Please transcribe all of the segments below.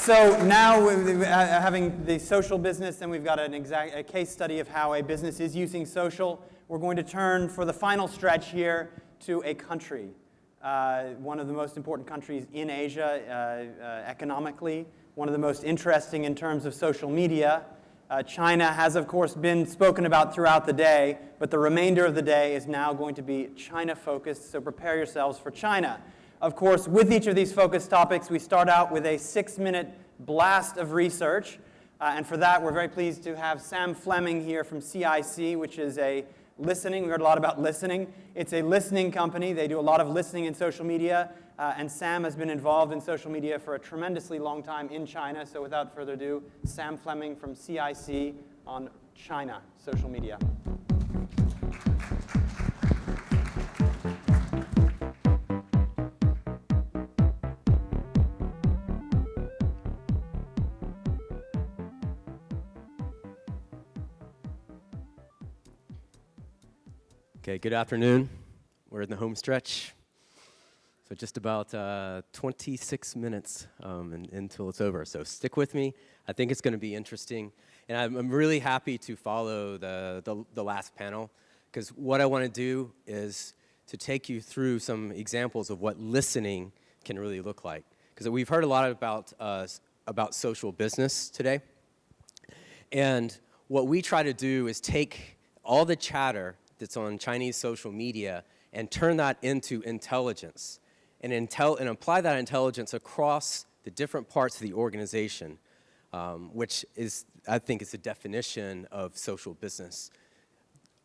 So now, having the social business, and we've got a case study of how a business is using social, we're going to turn for the final stretch here to a country. One of the most important countries in Asia economically, one of the most interesting in terms of social media. China has, of course, been spoken about throughout the day, but the remainder of the day is now going to be China-focused, so prepare yourselves for China. Of course, with each of these focus topics, we start out with a 6-minute blast of research. And for that, we're very pleased to have Sam Fleming here from CiC, which is a listening. We heard a lot about listening. It's a listening company. They do a lot of listening in social media. And Sam has been involved in social media for a tremendously long time in China. So without further ado, Sam Fleming from CiC on China social media. Okay, good afternoon. We're in the home stretch. So just about 26 minutes until it's over. So stick with me. I think it's going to be interesting. And I'm really happy to follow the last panel, because what I want to do is to take you through some examples of what listening can really look like. Because we've heard a lot about social business today. And what we try to do is take all the chatter that's on Chinese social media and turn that into intelligence and apply that intelligence across the different parts of the organization, which is, I think, is the definition of social business.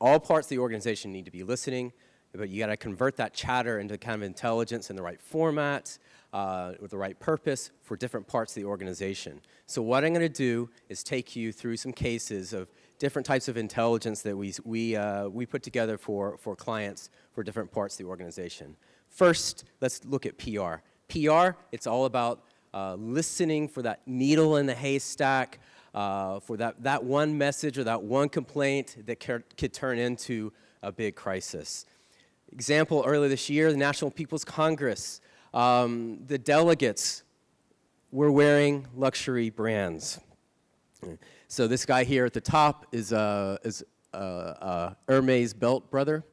All parts of the organization need to be listening, but you got to convert that chatter into kind of intelligence in the right format, with the right purpose for different parts of the organization. So what I'm going to do is take you through some cases of different types of intelligence that we put together for clients for different parts of the organization. First, let's look at PR. PR, it's all about listening for that needle in the haystack, for that one message or that one complaint that could turn into a big crisis. Example, earlier this year, the National People's Congress, the delegates were wearing luxury brands. So this guy here at the top is Hermes belt brother.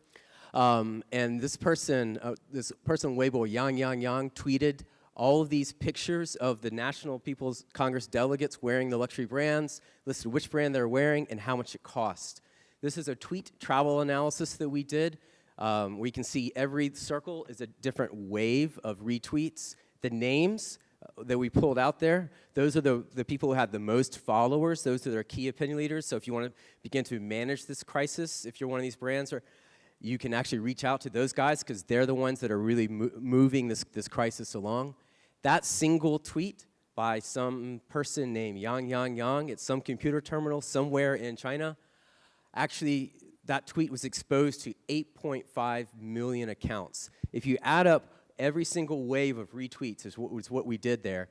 And this person Weibo Yang tweeted all of these pictures of the National People's Congress delegates wearing the luxury brands, listed which brand they're wearing and how much it cost. This is a tweet travel analysis that we did. We can see every circle is a different wave of retweets. The names that we pulled out there, those are the people who have the most followers. Those are their key opinion leaders. So if you want to begin to manage this crisis, if you're one of these brands, you can actually reach out to those guys, because they're the ones that are really moving this crisis along. That single tweet by some person named Yang at some computer terminal somewhere in China, actually that tweet was exposed to 8.5 million accounts. If you add up every single wave of retweets, is what we did there,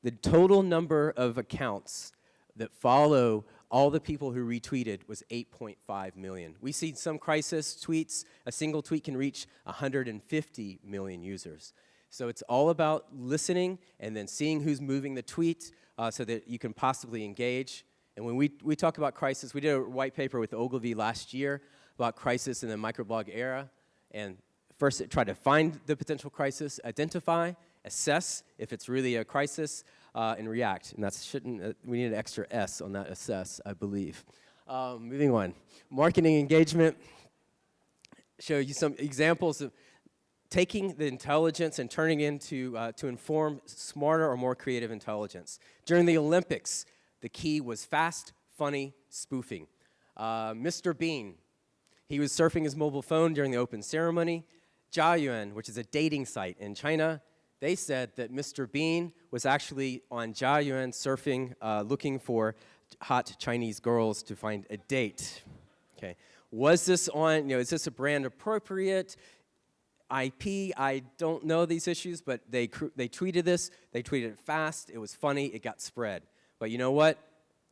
the total number of accounts that follow all the people who retweeted was 8.5 million. We see some crisis tweets, a single tweet can reach 150 million users. So it's all about listening and then seeing who's moving the tweet so that you can possibly engage. And when we talk about crisis, we did a white paper with Ogilvy last year about crisis in the microblog era. And first, try to find the potential crisis, identify, assess if it's really a crisis, and react. And we need an extra S on that assess, I believe. Moving on. Marketing engagement. Show you some examples of taking the intelligence and turning it into to inform smarter or more creative intelligence. During the Olympics, the key was fast, funny spoofing. Mr. Bean, he was surfing his mobile phone during the open ceremony. Jiayuan, which is a dating site in China, they said that Mr. Bean was actually on Jiayuan surfing, looking for hot Chinese girls to find a date. Okay, was this on? Is this a brand appropriate? IP, I don't know these issues, but they tweeted this. They tweeted it fast. It was funny. It got spread. But you know what?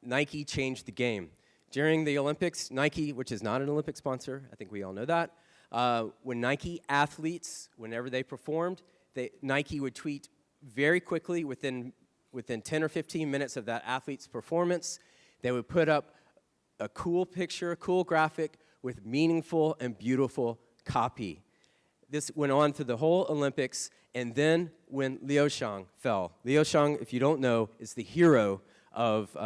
Nike changed the game. During the Olympics, Nike, which is not an Olympic sponsor, I think we all know that, when Nike athletes, whenever they performed, Nike would tweet very quickly within within 10 or 15 minutes of that athlete's performance, they would put up a cool picture, a cool graphic with meaningful and beautiful copy. This went on through the whole Olympics, and then when Liu Xiang fell. Liu Xiang, if you don't know, is the hero of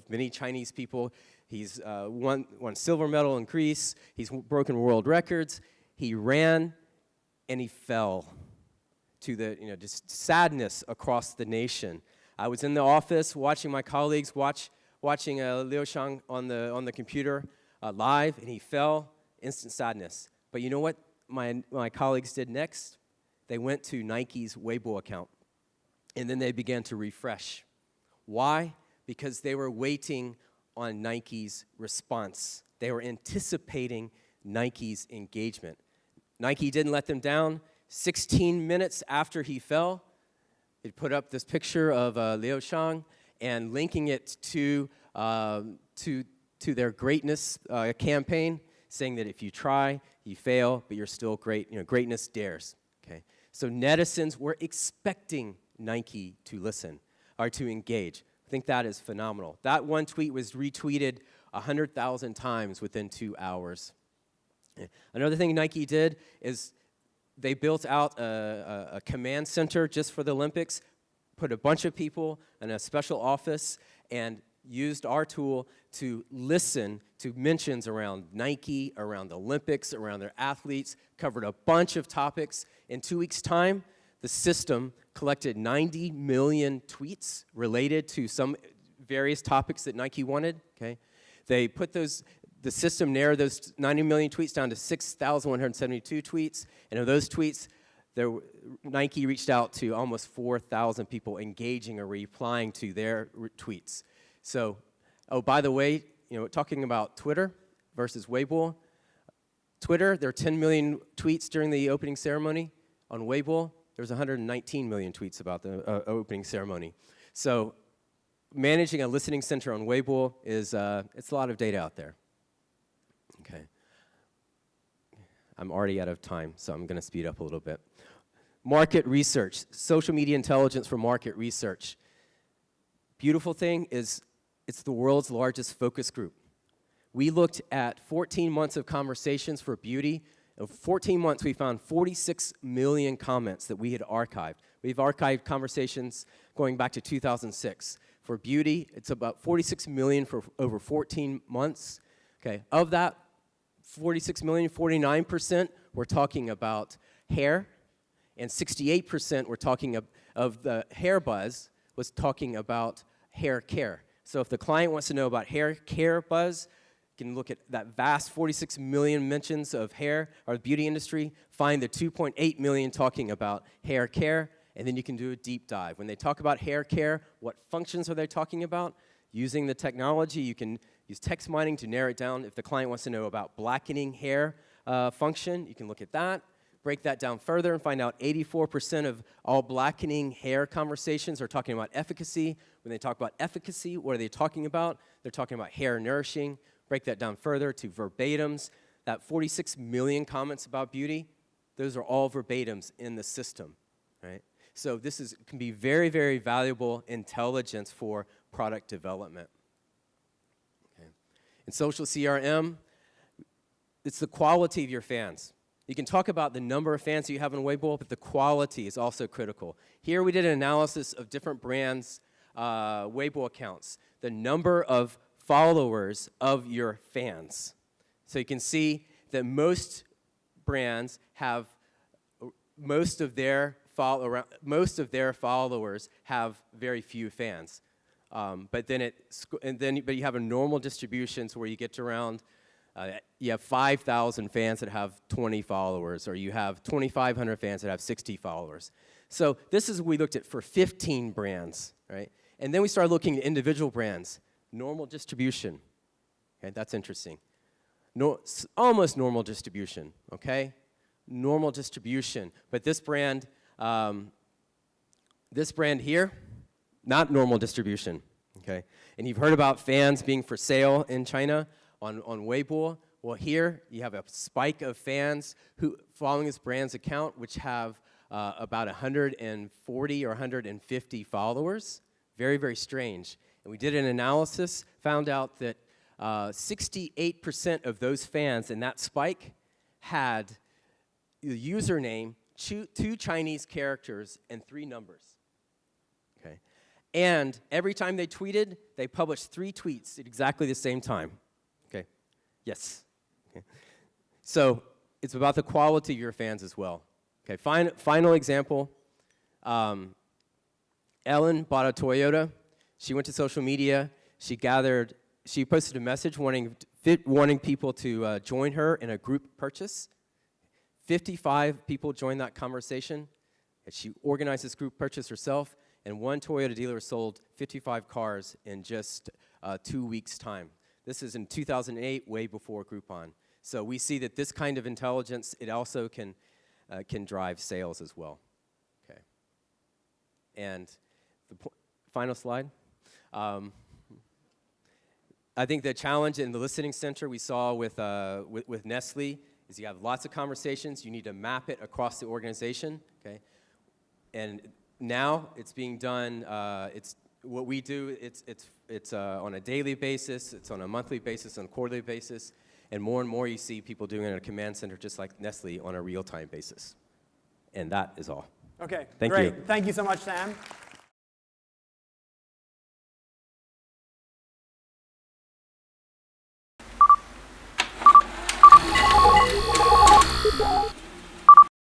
many Chinese people. He's won silver medal in Greece. He's broken world records. He ran, and he fell to the, just sadness across the nation. I was in the office watching my colleagues watching Liu Xiang on the computer live, and he fell. Instant sadness. But you know what my colleagues did next? They went to Nike's Weibo account, and then they began to refresh. Why? Because they were waiting on Nike's response. They were anticipating Nike's engagement. Nike didn't let them down. 16 minutes after he fell, it put up this picture of Liu Xiang and linking it to their greatness campaign, saying that if you try, you fail, but you're still great. Greatness dares. Okay. So netizens were expecting Nike to listen or to engage. I think that is phenomenal. That one tweet was retweeted 100,000 times within 2 hours. Another thing Nike did is they built out a command center just for the Olympics, put a bunch of people in a special office, and used our tool to listen to mentions around Nike, around the Olympics, around their athletes, covered a bunch of topics. In 2 weeks' time, the system collected 90 million tweets related to some various topics that Nike wanted, okay? They put the system narrowed those 90 million tweets down to 6,172 tweets, and of those tweets, Nike reached out to almost 4,000 people engaging or replying to their tweets. So, oh, by the way, talking about Twitter versus Weibo, Twitter, there are 10 million tweets during the opening ceremony. On Weibo, there's 119 million tweets about the opening ceremony. So managing a listening center on Weibo it's a lot of data out there. Okay. I'm already out of time, so I'm going to speed up a little bit. Market research, social media intelligence for market research. Beautiful thing is it's the world's largest focus group. We looked at 14 months of conversations for beauty. In 14 months, we found 46 million comments that we had archived. We've archived conversations going back to 2006. For beauty, it's about 46 million for over 14 months. Okay, of that 46 million, 49% we're talking about hair, and 68% we're talking of the hair buzz was talking about hair care. So if the client wants to know about hair care buzz, you can look at that vast 46 million mentions of hair or the beauty industry, find the 2.8 million talking about hair care, and then you can do a deep dive. When they talk about hair care, what functions are they talking about? Using the technology, you can use text mining to narrow it down. If the client wants to know about blackening hair function, you can look at that. Break that down further and find out 84% of all blackening hair conversations are talking about efficacy. When they talk about efficacy, what are they talking about? They're talking about hair nourishing. Break that down further to verbatims. That 46 million comments about beauty, those are all verbatims in the system, right? So this can be very, very valuable intelligence for product development. Okay. In social CRM, it's the quality of your fans. You can talk about the number of fans that you have on Weibo, but the quality is also critical. Here we did an analysis of different brands' Weibo accounts, the number of followers of your fans. So you can see that most brands have most of their followers have very few fans. But you have a normal distribution where you get to around you have 5,000 fans that have 20 followers, or you have 2,500 fans that have 60 followers. So this is what we looked at for 15 brands, right? And then we started looking at individual brands. Normal distribution. Okay, that's interesting. Almost normal distribution, okay? Normal distribution. But this brand here, not normal distribution, okay? And you've heard about fans being for sale in China on Weibo. Well, here you have a spike of fans who following this brand's account, which have about 140 or 150 followers. Very, very strange. And we did an analysis, found out that 68% of those fans in that spike had the username, two Chinese characters and 3 numbers. Okay. And every time they tweeted, they published 3 tweets at exactly the same time. Okay. Yes. Okay. So it's about the quality of your fans as well. Okay. Final example. Ellen bought a Toyota. She went to social media. She posted a message wanting people to join her in a group purchase. 55 people joined that conversation. And she organized this group purchase herself, and one Toyota dealer sold 55 cars in just 2 weeks' time. This is in 2008, way before Groupon. So we see that this kind of intelligence, it also can drive sales as well. Okay. And the final slide. I think the challenge in the listening center we saw with Nestle is you have lots of conversations. You need to map it across the organization. Okay. And now it's being done. It's what we do. It's on a daily basis. It's on a monthly basis, on a quarterly basis, and more you see people doing it in a command center, just like Nestle, on a real-time basis. And that is all. Okay, Thank great. you. Thank you so much, Sam.